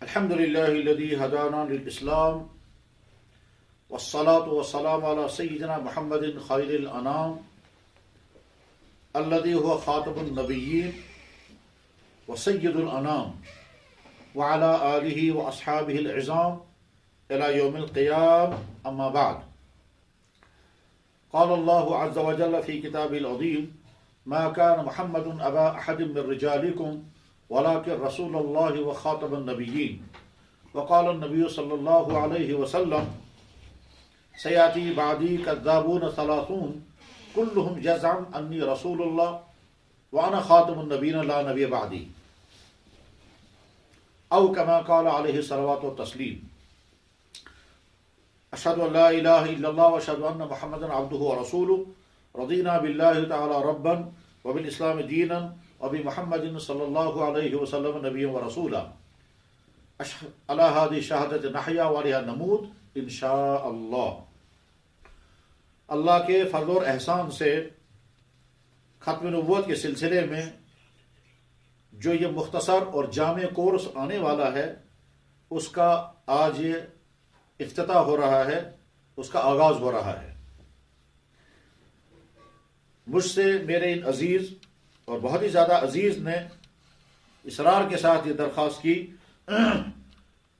الحمد لله الذي هدانا للإسلام والصلاة والسلام على سيدنا محمد خير الأنام الذي هو خاتم النبيين وسيد الأنام وعلى آله وأصحابه العظام إلى يوم القيامة. أما بعد، قال الله عز وجل في كتابه العظيم: ما كان محمد أبا أحد من رجالكم ولكن رسول الله وخاتم النبيين. وقال النبي صلى الله عليه وسلم: سيأتي بعدي كذابون ثلاثون كلهم يزعم أني رسول الله وأنا خاتم النبيين لا نبي بعدي، أو كما قال عليه الصلاة والتسليم. أشهد أن لا إله إلا الله وأشهد أن محمدا عبده ورسوله. رضينا بالله تعالى ربا وبالإسلام دينا وبمحمد صلى الله عليه وسلم نبيا ورسولا. على هذه الشهادة نحيا وعليها نموت إن شاء الله. اللہ کے فضل اور احسان سے ختم نبوت کے سلسلے میں جو یہ مختصر اور جامع کورس آنے والا ہے، اس کا آج یہ افتتاح ہو رہا ہے، اس کا آغاز ہو رہا ہے. مجھ سے میرے ان عزیز اور بہت ہی زیادہ عزیز نے اصرار کے ساتھ یہ درخواست کی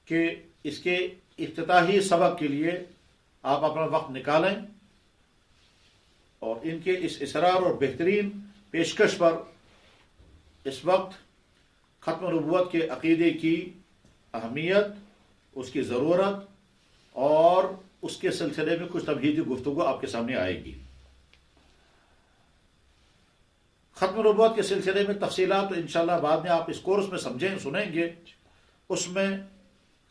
کہ اس کے افتتاحی سبق کے لیے آپ اپنا وقت نکالیں، اور ان کے اس اصرار اور بہترین پیشکش پر اس وقت ختم نبوت کے عقیدے کی اہمیت، اس کی ضرورت اور اس کے سلسلے میں کچھ تمہیدی گفتگو آپ کے سامنے آئے گی. ختم نبوت کے سلسلے میں تفصیلات تو انشاءاللہ بعد میں آپ اس کورس میں سنیں گے. اس میں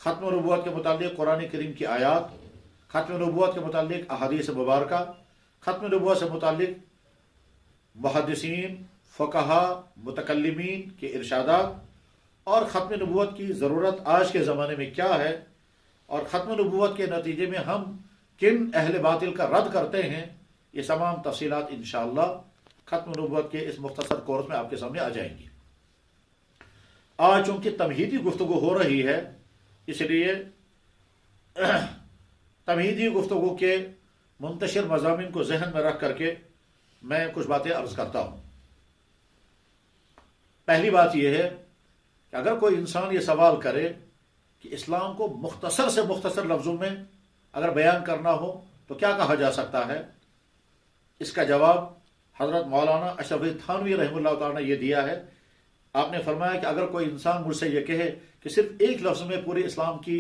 ختم نبوت کے متعلق قرآن کریم کی آیات، ختم نبوت کے متعلق احادیث مبارکہ، ختم نبوت سے متعلق محدثین، فقہا، متکلمین کے ارشادات، اور ختم نبوت کی ضرورت آج کے زمانے میں کیا ہے، اور ختم نبوت کے نتیجے میں ہم کن اہل باطل کا رد کرتے ہیں. یہ تمام تفصیلات انشاءاللہ ختم نبوت کے اس مختصر کورس میں آپ کے سامنے آ جائیں گی. آج چونکہ تمہیدی گفتگو ہو رہی ہے، اس لیے تمہیدی گفتگو کے منتشر مضامین کو ذہن میں رکھ کر کے میں کچھ باتیں عرض کرتا ہوں. پہلی بات یہ ہے کہ اگر کوئی انسان یہ سوال کرے کہ اسلام کو مختصر سے مختصر لفظوں میں اگر بیان کرنا ہو تو کیا کہا جا سکتا ہے، اس کا جواب حضرت مولانا اشرف علی تھانوی رحمہ اللہ تعالیٰ نے یہ دیا ہے. آپ نے فرمایا کہ اگر کوئی انسان مجھ سے یہ کہے کہ صرف ایک لفظ میں پورے اسلام کی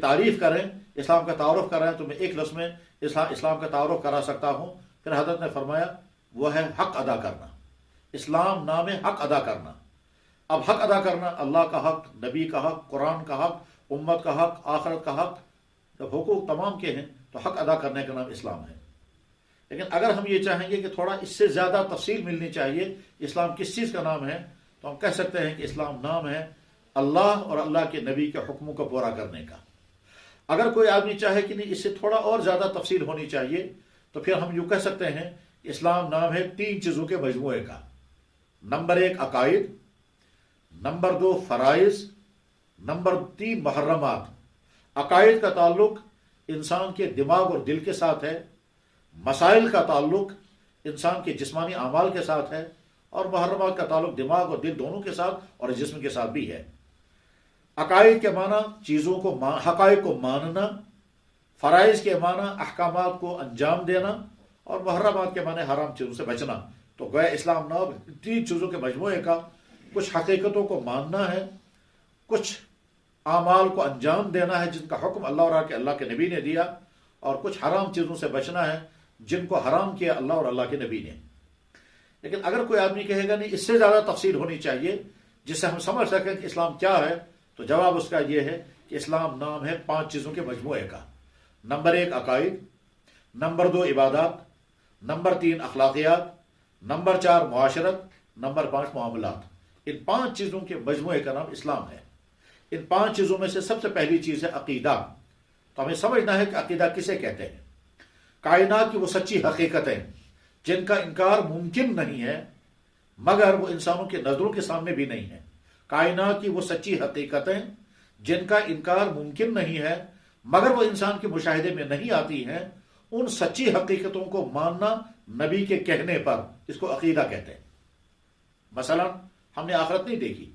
تعریف کریں، اسلام کا تعارف کریں، تو میں ایک لفظ میں اسلام کا تعارف کرا سکتا ہوں. پھر حضرت نے فرمایا وہ ہے حق ادا کرنا. اسلام نام ہے حق ادا کرنا. اب حق ادا کرنا اللہ کا حق، نبی کا حق، قرآن کا حق، امت کا حق، آخرت کا حق، جب حقوق تمام کے ہیں تو حق ادا کرنے کا نام اسلام ہے. لیکن اگر ہم یہ چاہیں گے کہ تھوڑا اس سے زیادہ تفصیل ملنی چاہیے، اسلام کس چیز کا نام ہے، تو ہم کہہ سکتے ہیں کہ اسلام نام ہے اللہ اور اللہ کے نبی کے حکموں کو پورا کرنے کا. اگر کوئی آدمی چاہے کہ نہیں اس سے تھوڑا اور زیادہ تفصیل ہونی چاہیے، تو پھر ہم یوں کہہ سکتے ہیں اسلام نام ہے 3 چیزوں کے مجموعے کا. نمبر 1 عقائد، نمبر 2 فرائض، نمبر 3 محرمات. عقائد کا تعلق انسان کے دماغ اور دل کے ساتھ ہے، مسائل کا تعلق انسان کے جسمانی اعمال کے ساتھ ہے، اور محرمات کا تعلق دماغ اور دل دونوں کے ساتھ اور جسم کے ساتھ بھی ہے. عقائد کے معنی چیزوں کو حقائق کو ماننا، فرائض کے معنی احکامات کو انجام دینا، اور محرمات کے معنی حرام چیزوں سے بچنا. تو گویا اسلام نام 3 چیزوں کے مجموعے کا. کچھ حقیقتوں کو ماننا ہے، کچھ اعمال کو انجام دینا ہے جن کا حکم اللہ کے نبی نے دیا، اور کچھ حرام چیزوں سے بچنا ہے جن کو حرام کیا اللہ اور اللہ کے نبی نے. لیکن اگر کوئی آدمی کہے گا نہیں اس سے زیادہ تفصیل ہونی چاہیے جس سے ہم سمجھ سکیں کہ اسلام کیا ہے، تو جواب اس کا یہ ہے کہ اسلام نام ہے 5 چیزوں کے مجموعے کا. نمبر 1 عقائد، نمبر 2 عبادات، نمبر 3 اخلاقیات، نمبر 4 معاشرت، نمبر 5 معاملات. ان 5 چیزوں کے مجموعے کا نام اسلام ہے. ان 5 چیزوں میں سے سب سے پہلی چیز ہے عقیدہ. تو ہمیں سمجھنا ہے کہ عقیدہ کسے کہتے ہیں. کائنات کی وہ سچی حقیقتیں جن کا انکار ممکن نہیں ہے، مگر وہ انسانوں کے نظروں کے سامنے بھی نہیں ہے. کائنات کی وہ سچی حقیقتیں جن کا انکار ممکن نہیں ہے مگر وہ انسان کے مشاہدے میں نہیں آتی ہیں، ان سچی حقیقتوں کو ماننا نبی کے کہنے پر، اس کو عقیدہ کہتے ہیں۔ مثلا ہم نے آخرت نہیں دیکھی،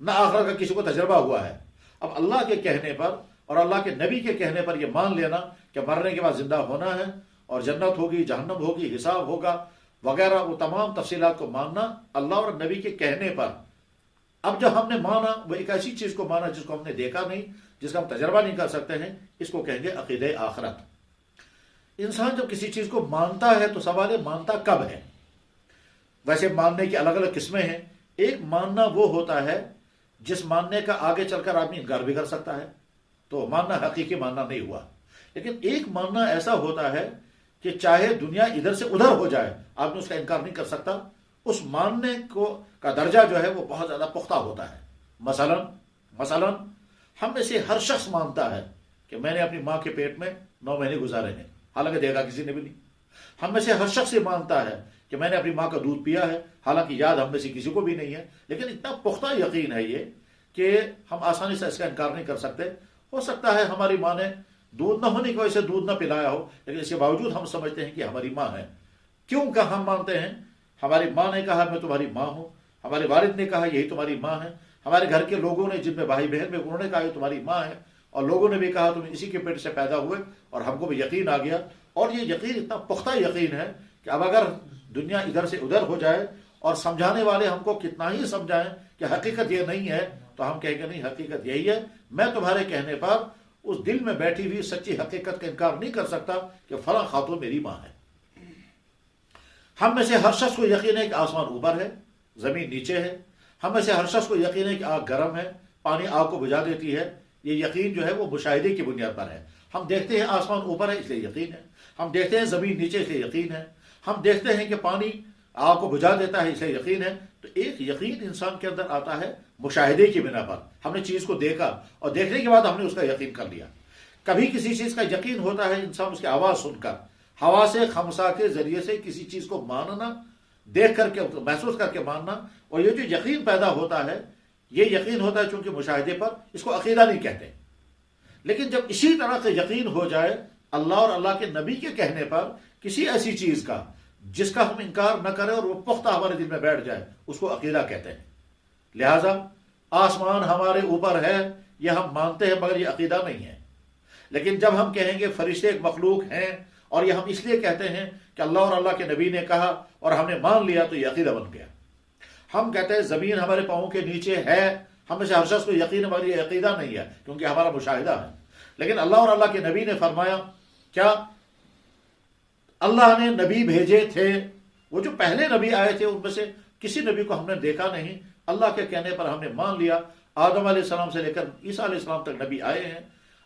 نہ آخرت کا کسی کو تجربہ ہوا ہے، اب اللہ کے کہنے پر اور اللہ کے نبی کے کہنے پر یہ مان لینا کہ مرنے کے بعد زندہ ہونا ہے اور جنت ہوگی، جہنم ہوگی، حساب ہوگا وغیرہ، وہ تمام تفصیلات کو ماننا اللہ اور نبی کے کہنے پر۔ اب جب ہم نے مانا، وہ ایک ایسی چیز کو مانا جس کو ہم نے دیکھا نہیں، جس کا ہم تجربہ نہیں کر سکتے ہیں، اس کو کہیں گے عقیدہ آخرت۔ انسان جب کسی چیز کو مانتا ہے تو سوال ہے مانتا کب ہے؟ ویسے ماننے کی الگ الگ قسمیں ہیں۔ ایک ماننا وہ ہوتا ہے جس ماننے کا آگے چل کر آدمی انکار بھی کر سکتا ہے، تو ماننا حقیقی ماننا نہیں ہوا۔ لیکن ایک ماننا ایسا ہوتا ہے کہ چاہے دنیا ادھر سے ادھر ہو جائے، آدمی اس کا انکار نہیں کر سکتا، اس ماننے کا درجہ جو ہے وہ بہت زیادہ پختہ ہوتا ہے۔ مثلا ہم میں سے ہر شخص مانتا ہے کہ میں نے اپنی ماں کے پیٹ میں 9 مہینے گزارے ہیں، حالانکہ دیکھا کسی نے بھی نہیں۔ ہم میں سے ہر شخص یہ مانتا ہے کہ میں نے اپنی ماں کا دودھ پیا ہے، حالانکہ یاد ہم میں سے کسی کو بھی نہیں ہے، لیکن اتنا پختہ یقین ہے یہ کہ ہم آسانی سے اس کا انکار نہیں کر سکتے۔ ہو سکتا ہے ہماری ماں نے دودھ نہ ہونے کی وجہ سے دودھ نہ پلایا ہو، لیکن اس کے باوجود ہم سمجھتے ہیں کہ ہماری ماں ہے۔ کیوں کہ ہم مانتے ہیں ہماری ماں نے کہا میں تمہاری ماں ہوں، ہمارے والد نے کہا یہی تمہاری ماں ہے، ہمارے گھر کے لوگوں نے جن میں بھائی بہن میں انہوں نے کہا یہ تمہاری ماں ہے، اور لوگوں نے بھی کہا تم اسی کے پیٹ سے پیدا ہوئے، اور ہم کو بھی یقین آ گیا۔ اور یہ یقین اتنا پختہ یقین ہے کہ اب اگر دنیا ادھر سے ادھر ہو جائے اور سمجھانے والے ہم کو کتنا ہی سمجھائیں کہ حقیقت یہ نہیں ہے، تو ہم کہیں گے نہیں، حقیقت یہی ہے۔ میں تمہارے کہنے پر اس دل میں بیٹھی ہوئی سچی حقیقت کا انکار نہیں کر سکتا کہ فلاں خاتون میری ماں ہے۔ ہم میں سے ہر شخص کو یقین ہے کہ آسمان اوپر ہے، زمین نیچے ہے۔ ہم میں سے ہر شخص کو یقین ہے کہ آگ گرم ہے، پانی آگ کو بجھا دیتی ہے۔ یہ یقین جو ہے وہ مشاہدے کی بنیاد پر ہے۔ ہم دیکھتے ہیں آسمان اوپر ہے اس لیے یقین ہے، ہم دیکھتے ہیں زمین نیچے اس لیے یقین ہے، ہم دیکھتے ہیں کہ پانی آگ کو بجھا دیتا ہے اس لیے یقین ہے۔ تو ایک یقین انسان کے اندر آتا ہے مشاہدے کی بنا پر، ہم نے چیز کو دیکھا اور دیکھنے کے بعد ہم نے اس کا یقین کر لیا۔ کبھی کسی چیز کا یقین ہوتا ہے انسان اس کی آواز سن کر، حواس خمسہ کے ذریعے سے کسی چیز کو ماننا، دیکھ کر کے محسوس کر کے ماننا، اور یہ جو یقین پیدا ہوتا ہے یہ یقین ہوتا ہے چونکہ مشاہدے پر، اس کو عقیدہ نہیں کہتے۔ لیکن جب اسی طرح سے یقین ہو جائے اللہ اور اللہ کے نبی کے کہنے پر کسی ایسی چیز کا جس کا ہم انکار نہ کریں اور وہ پختہ ہمارے دل میں بیٹھ جائے، اس کو عقیدہ کہتے ہیں۔ لہذا آسمان ہمارے اوپر ہے یہ ہم مانتے ہیں مگر یہ عقیدہ نہیں ہے۔ لیکن جب ہم کہیں گے فرشتے ایک مخلوق ہیں اور یہ ہم اس لیے کہتے ہیں کہ اللہ اور اللہ کے نبی نے کہا اور ہم نے مان لیا، تو یہ عقیدہ بن گیا۔ ہم کہتے ہیں زمین ہمارے پاؤں کے نیچے ہے، ہم میں سے ہر شخص کو یقین ہے مگر یہ عقیدہ نہیں ہے کیونکہ ہمارا مشاہدہ ہے۔ لیکن اللہ اور اللہ کے نبی نے فرمایا، کیا اللہ نے نبی بھیجے تھے، وہ جو پہلے نبی آئے تھے ان میں سے کسی نبی کو ہم نے دیکھا نہیں، اللہ کے کہنے پر ہم نے مان لیا۔ آدم علیہ السلام سے لے کر عیسیٰ علیہ السلام تک نبی آئے ہیں،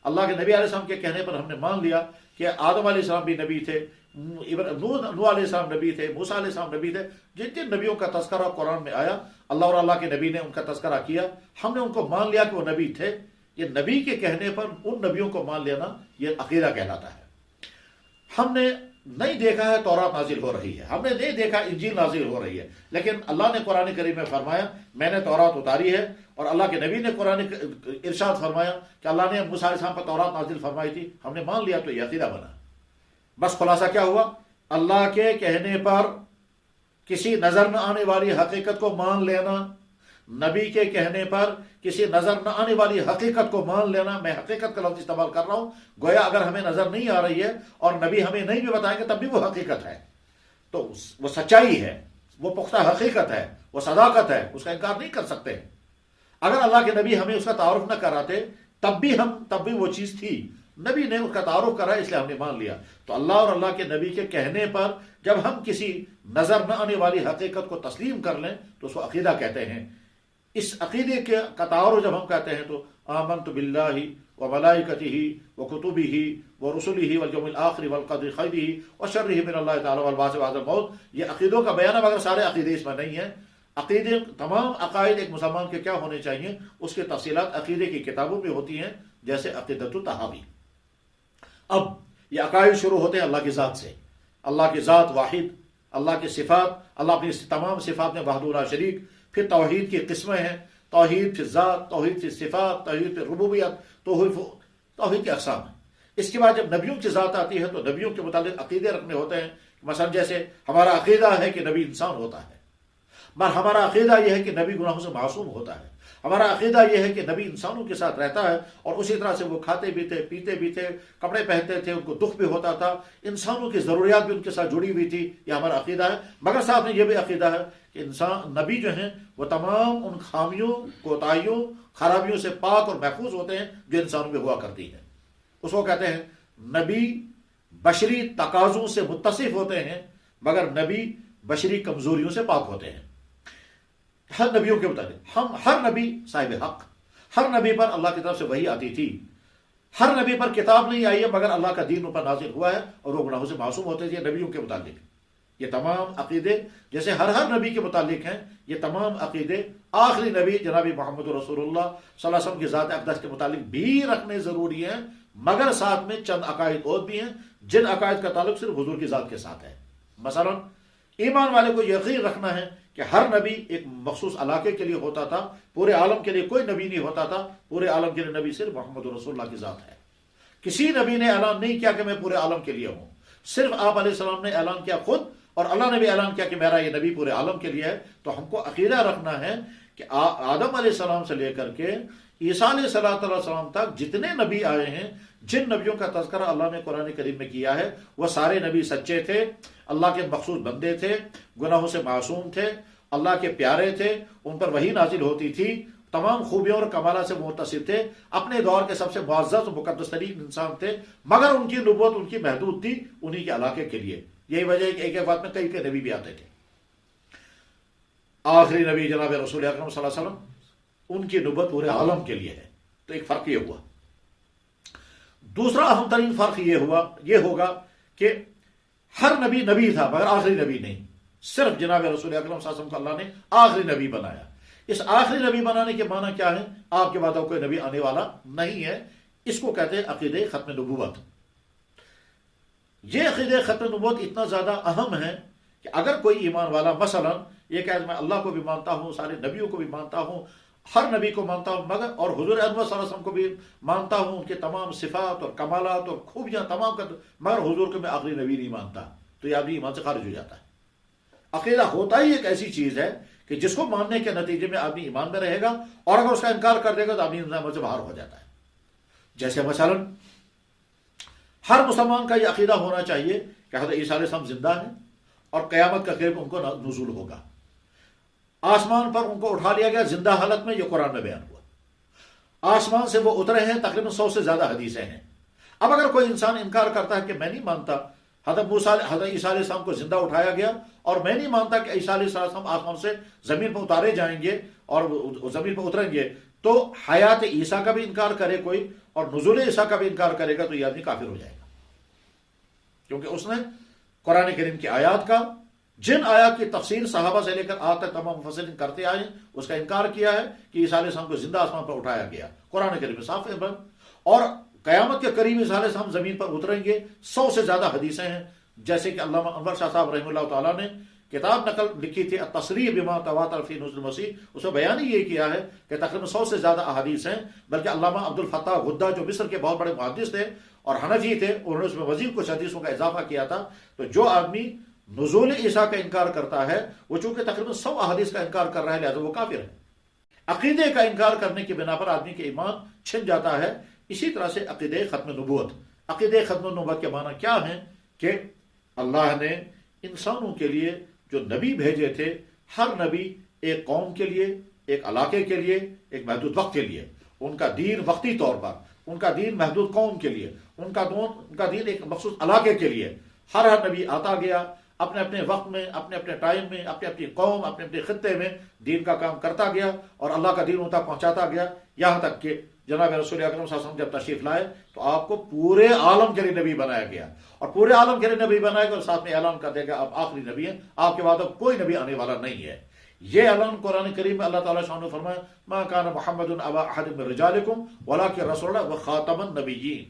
اللہ کے نبی علیہ السلام کے کہنے پر ہم نے مان لیا کہ آدم علیہ السلام بھی نبی تھے، نوح علیہ السلام نبی تھے، موسیٰ علیہ السلام نبی تھے۔ جن جن نبیوں کا تذکرہ قرآن میں آیا اللہ اور اللہ کے نبی نے ان کا تذکرہ کیا، ہم نے ان کو مان لیا کہ وہ نبی تھے۔ یہ نبی کے کہنے پر ان نبیوں کو مان لینا یہ عقیدہ کہلاتا ہے۔ ہم نے نہیں دیکھا ہے تورات نازل ہو رہی ہے، ہم نے نہیں دیکھا انجیل نازل ہو رہی ہے، لیکن اللہ نے قرآن کریم میں فرمایا میں نے تورات اتاری ہے، اور اللہ کے نبی نے قرآن ارشاد فرمایا کہ اللہ نے موسیٰ علیہ السلام پر تورات نازل فرمائی تھی، ہم نے مان لیا، تو یہ عقیدہ بنا۔ بس خلاصہ کیا ہوا؟ اللہ کے کہنے پر کسی نظر نہ آنے والی حقیقت کو مان لینا، نبی کے کہنے پر کسی نظر نہ آنے والی حقیقت کو مان لینا۔ میں حقیقت کا لفظ استعمال کر رہا ہوں، گویا اگر ہمیں نظر نہیں آ رہی ہے اور نبی ہمیں نہیں بھی بتائیں گے تب بھی وہ حقیقت ہے، تو وہ سچائی ہے، وہ پختہ حقیقت ہے، وہ صداقت ہے، اس کا انکار نہیں کر سکتے۔ اگر اللہ کے نبی ہمیں اس کا تعارف نہ کراتے تب بھی وہ چیز تھی، نبی نے اس کا تعارف کرا اس لیے ہم نے مان لیا۔ تو اللہ اور اللہ کے نبی کے کہنے پر جب ہم کسی نظر نہ آنے والی حقیقت کو تسلیم کر لیں تو اس کو عقیدہ کہتے ہیں۔ اس عقیدے کا تعارف جب ہم کہتے ہیں تو آمنت باللہ وملائکتہ وکتبہ ورسلہ والیوم الآخر والقدر خیرہ وشرہ من اللہ تعالی والبعث بعد الموت، یہ عقیدوں کا بیان ہے مگر سارے عقیدے اس میں نہیں ہیں۔ عقیدے، تمام عقائد ایک مسلمان کے کیا ہونے چاہیے اس کی تفصیلات عقیدے کی کتابوں میں ہوتی ہیں، جیسے عقیدۃ الطحاوی۔ اب یہ عقائد شروع ہوتے ہیں اللہ کی ذات سے، اللہ کی ذات واحد، اللہ کی صفات، اللہ اپنی تمام صفات میں وحدہ لا شریک۔ پھر توحید کی قسمیں ہیں، توحید فی الذات، توحید فی صفات، توحید فی ربوبیت، توحید کی اقسام ہیں۔ اس کے بعد جب نبیوں کی ذات آتی ہے تو نبیوں کے متعلق عقیدے رکھنے ہوتے ہیں، مثلا جیسے ہمارا عقیدہ ہے کہ نبی انسان ہوتا ہے، مگر ہمارا عقیدہ یہ ہے کہ نبی گناہوں سے معصوم ہوتا ہے، ہمارا عقیدہ یہ ہے کہ نبی انسانوں کے ساتھ رہتا ہے اور اسی طرح سے وہ کھاتے بھی تھے، پیتے بھی تھے، کپڑے پہنتے تھے، ان کو دکھ بھی ہوتا تھا، انسانوں کی ضروریات بھی ان کے ساتھ جڑی ہوئی تھی، یہ ہمارا عقیدہ ہے۔ مگر ساتھ میں یہ بھی عقیدہ ہے کہ انسان نبی جو ہیں وہ تمام ان خامیوں، کوتاہیوں، خرابیوں سے پاک اور محفوظ ہوتے ہیں جو انسانوں میں ہوا کرتی ہیں۔ اس کو کہتے ہیں نبی بشری تقاضوں سے متصف ہوتے ہیں مگر نبی بشری کمزوریوں سے پاک ہوتے ہیں۔ ہر نبیوں کے مطابق ہر نبی صاحب حق، ہر نبی پر اللہ کی طرف سے وحی آتی تھی، ہر نبی پر کتاب نہیں آئی ہے مگر اللہ کا دین ان پر نازل ہوا ہے اور وہ گناہوں سے معصوم ہوتے تھے نبیوں کے متعلق۔ یہ تمام عقیدے جیسے ہر نبی کے متعلق ہیں، یہ تمام عقیدے آخری نبی جناب محمد رسول اللہ صلی اللہ علیہ وسلم کی ذات اقدس کے متعلق بھی رکھنے ضروری ہیں، مگر ساتھ میں چند عقائد اور بھی ہیں جن عقائد کا تعلق صرف حضور کی ذات کے ساتھ ہے۔ مثلا ایمان والے کو یقین رکھنا ہے کہ ہر نبی ایک مخصوص علاقے کے لیے ہوتا تھا، پورے عالم کے لیے کوئی نبی نہیں ہوتا تھا، پورے عالم کے لیے نبی صرف محمد رسول اللہ کی ذات ہے۔ کسی نبی نے اعلان نہیں کیا کہ میں پورے عالم کے لیے ہوں، صرف آپ علیہ السلام نے اعلان کیا خود، اور اللہ نے بھی اعلان کیا کہ میرا یہ نبی پورے عالم کے لیے ہے۔ تو ہم کو عقیدہ رکھنا ہے کہ آدم علیہ السلام سے لے کر کے عیسیٰ علیہ السلام تک جتنے نبی آئے ہیں، جن نبیوں کا تذکرہ اللہ نے قرآن کریم میں کیا ہے، وہ سارے نبی سچے تھے، اللہ کے مخصوص بندے تھے، گناہوں سے معصوم تھے، اللہ کے پیارے تھے، ان پر وحی نازل ہوتی تھی، تمام خوبیوں اور کمالات سے متصف تھے، اپنے دور کے سب سے معزز و مقدس ترین انسان تھے، مگر ان کی نبوت ان کی محدود تھی انہی کے علاقے کے لیے۔ یہی وجہ ہے کہ ایک ایک بات میں کئی کئی نبی بھی آتے تھے۔ آخری نبی جناب رسول اکرم صلی اللہ علیہ وسلم، ان کی نبوت پورے عالم کے لیے ہے۔ تو ایک فرق یہ ہوا۔ دوسرا اہم ترین فرق یہ ہوگا کہ ہر نبی نبی تھا مگر آخری نبی نہیں، صرف جناب رسول اکرم صلی اللہ علیہ وسلم کو اللہ نے آخری نبی بنایا۔ اس آخری نبی بنانے کے معنی کیا ہے؟ آپ کے بعد کوئی نبی آنے والا نہیں ہے۔ اس کو کہتے ہیں عقیدہ ختم نبوت۔ یہ عقیدہ ختم نبوت اتنا زیادہ اہم ہے کہ اگر کوئی ایمان والا مثلا یہ کہ میں اللہ کو بھی مانتا ہوں، سارے نبیوں کو بھی مانتا ہوں، ہر نبی کو مانتا ہوں، مگر اور حضور احمد صلی اللہ علیہ وسلم کو بھی مانتا ہوں، ان کے تمام صفات اور کمالات اور خوبیاں تمام کا، مگر حضور کو میں آخری نبی نہیں مانتا، تو یہ آدمی ایمان سے خارج ہو جاتا ہے۔ عقیدہ ہوتا ہی ایک ایسی چیز ہے کہ جس کو ماننے کے نتیجے میں آدمی ایمان میں رہے گا، اور اگر اس کا انکار کر دے گا تو آدمی ایمان سے باہر ہو جاتا ہے۔ جیسے مثلا ہر مسلمان کا یہ عقیدہ ہونا چاہیے کہ حضرت عیسیٰ علیہ السلام زندہ ہیں اور قیامت کا قریب ان کو نزول ہوگا، آسمان پر ان کو اٹھا لیا گیا زندہ حالت میں، یہ قرآن میں بیان ہوا۔ آسمان سے وہ اترے ہیں، تقریباً 100 سے زیادہ حدیثیں ہیں۔ اب اگر کوئی انسان انکار کرتا ہے کہ میں نہیں مانتا حضرت عیسیٰ علیہ السلام کو زندہ اٹھایا گیا، اور میں نہیں مانتا کہ عیسیٰ علیہ السلام آسمان سے زمین پر اتارے جائیں گے اور زمین پر اتریں گے، تو حیات عیسیٰ کا بھی انکار کرے کوئی اور نزول عیسیٰ کا بھی انکار کرے گا تو یہ آدمی کافر ہو جائے گا، کیونکہ اس نے قرآن کریم کی آیات کا، جن آیات کی تفسیر صحابہ سے لے کر آج تک تمام مفسرین کرتے آئے، اس کا انکار کیا ہے کہ عیسیٰ علیہ السلام کو زندہ آسمان پر اٹھایا گیا۔ قرآن کریم میں صاف ہے، اور قیامت کے قریب عیسیٰ علیہ السلام زمین پر اتریں گے۔ 100 سے زیادہ حدیثیں ہیں، جیسے کہ علامہ انور شاہ صاحب رحمہ اللہ تعالیٰ نے کتاب نقل لکھی تھی التصریح بما تواتر فی نزول المسیح، اس میں بیان ہی یہ کیا ہے کہ تقریباً 100 سے زیادہ احادیث ہیں۔ بلکہ علامہ عبد الفتاح غدہ جو مصر کے بہت بڑے محدث تھے اور حنفی تھے، انہوں نے اس میں مزید کچھ حدیثوں کا اضافہ کیا تھا۔ تو جو آدمی نزول عیسیٰ کا انکار کرتا ہے وہ چونکہ تقریباً 100 احادیث کا انکار کر رہا ہے، لہذا وہ کافر ہے۔ عقیدے کا انکار کرنے کی بنا پر آدمی کے ایمان چھن جاتا ہے۔ اسی طرح سے عقیدہ ختم نبوت، عقیدہ ختم نبوت کے معنی کیا ہیں کہ اللہ نے انسانوں کے لیے جو نبی بھیجے تھے، ہر نبی ایک قوم کے لیے، ایک علاقے کے لیے، ایک محدود وقت کے لیے، ان کا دین وقتی طور پر، ان کا دین محدود قوم کے لیے، ان کا دین ایک مخصوص علاقے کے لیے، ہر نبی آتا گیا اپنے اپنے وقت میں، اپنے اپنے ٹائم میں، اپنے اپنی قوم، اپنے اپنے خطے میں دین کا کام کرتا گیا اور اللہ کا دین ان تک پہنچاتا گیا، یہاں تک کہ جناب رسول اکرم صلی اللہ علیہ وسلم جب تشریف لائے تو آپ کو پورے عالم کے لیے نبی بنایا گیا، اور پورے عالم کے لیے نبی بنایا گیا اور ساتھ میں اعلان کر دے گا آپ آخری نبی ہیں، آپ کے بعد اب کوئی نبی آنے والا نہیں ہے۔ یہ اعلان قرآن کریم میں اللہ تعالیٰ شان نے فرمایا ما کان محمد ابا احد من رجالکم ولکن رسول اللہ وخاتم النبیین،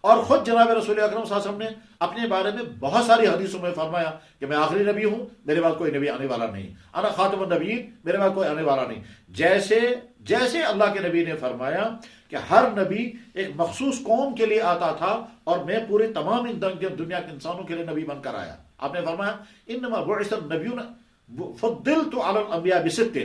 اور خود جناب رسول اکرم صلی اللہ علیہ وسلم نے اپنے بارے میں بہت ساری حدیثوں میں فرمایا کہ میں آخری نبی ہوں، میرے بعد کوئی نبی آنے والا نہیں، انا خاتم النبیین، میرے بعد کوئی آنے والا نہیں۔ جیسے اللہ کے نبی نے فرمایا کہ ہر نبی ایک مخصوص قوم کے لیے آتا تھا اور میں پورے تمام دنیا کے انسانوں کے لیے نبی بن کر آیا۔ آپ نے فرمایا انما بعث النبیون فضلت علی الانبیاء بست،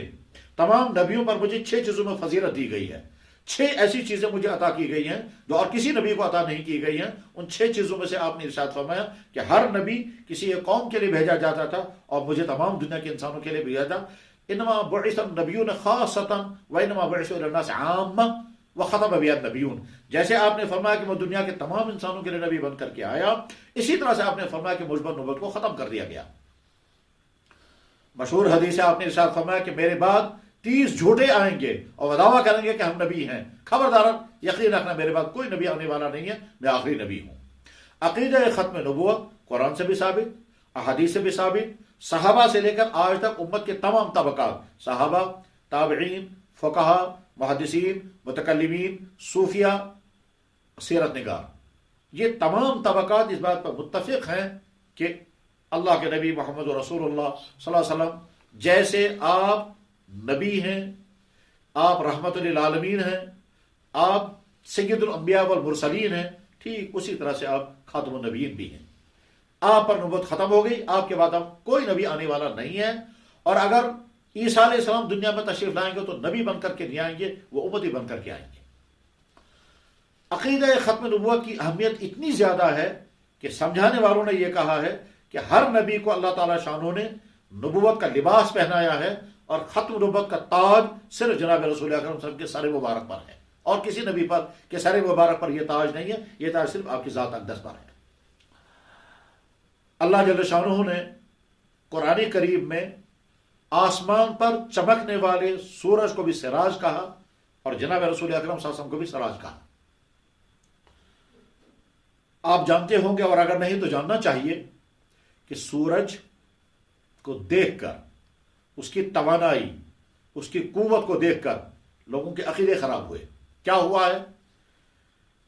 تمام نبیوں پر مجھے 6 چیزوں میں فضیلت دی گئی ہے، 6 ایسی چیزیں مجھے عطا کی گئی ہیں جو اور کسی نبی کو عطا نہیں کی گئی ہیں۔ ان 6 چیزوں میں سے آپ نے ارشاد فرمایا کہ ہر نبی کسی ایک قوم کے لیے بھیجا جاتا تھا اور مجھے تمام دنیا کے انسانوں کے لیے بھیجا تھا۔ انما بعث النبیون خاصۃ وانما بعث الی الناس عامہ وختم بها النبیون، جیسے آپ نے فرمایا کہ میں دنیا کے تمام انسانوں کے لیے نبی بن کر کے آیا، اسی طرح سے آپ نے فرمایا کہ مجھ پر نبوت کو ختم کر دیا گیا۔ مشہور حدیث ہے، آپ نے ارشاد فرمایا کہ میرے بعد 30 جھوٹے آئیں گے اور دعویٰ کریں گے کہ ہم نبی ہیں، خبردار یقین رکھنا میرے بعد کوئی نبی آنے والا نہیں ہے، میں آخری نبی ہوں۔ عقیدہ ختم نبوت قرآن سے بھی ثابت، احادیث سے بھی ثابت، صحابہ سے لے کر آج تک امت کے تمام طبقات، صحابہ، تابعین، فقہا، محدثین، متکلمین، صوفیہ، سیرت نگار، یہ تمام طبقات اس بات پر متفق ہیں کہ اللہ کے نبی محمد رسول اللہ صلی اللہ علیہ وسلم جیسے آپ نبی ہیں، آپ رحمت للعالمین ہیں، آپ سید الانبیاء والمرسلین ہیں، ٹھیک اسی طرح سے آپ خاتم النبیین بھی ہیں۔ آپ پر نبوت ختم ہو گئی، آپ کے بعد اب کوئی نبی آنے والا نہیں ہے، اور اگر عیسیٰ علیہ السلام دنیا میں تشریف لائیں گے تو نبی بن کر کے نہیں آئیں گے، وہ امتی بن کر کے آئیں گے۔ عقیدہ ختم نبوت کی اہمیت اتنی زیادہ ہے کہ سمجھانے والوں نے یہ کہا ہے کہ ہر نبی کو اللہ تعالیٰ شانوں نے نبوت کا لباس پہنایا ہے، اور ختم نبوت کا تاج صرف جناب رسول اکرم صلی اللہ علیہ وسلم کے سر مبارک پر ہے، اور کسی نبی پر کے سر مبارک پر یہ تاج نہیں ہے، یہ تاج صرف آپ کی ذات اقدس پر ہے۔ اللہ جل شانہ نے قرآن کریم میں آسمان پر چمکنے والے سورج کو بھی سراج کہا، اور جناب رسول اکرم صلی اللہ علیہ وسلم کو بھی سراج کہا۔ آپ جانتے ہوں گے، اور اگر نہیں تو جاننا چاہیے، کہ سورج کو دیکھ کر، اس کی توانائی، اس کی قوت کو دیکھ کر لوگوں کے عقیدے خراب ہوئے۔ کیا ہوا ہے؟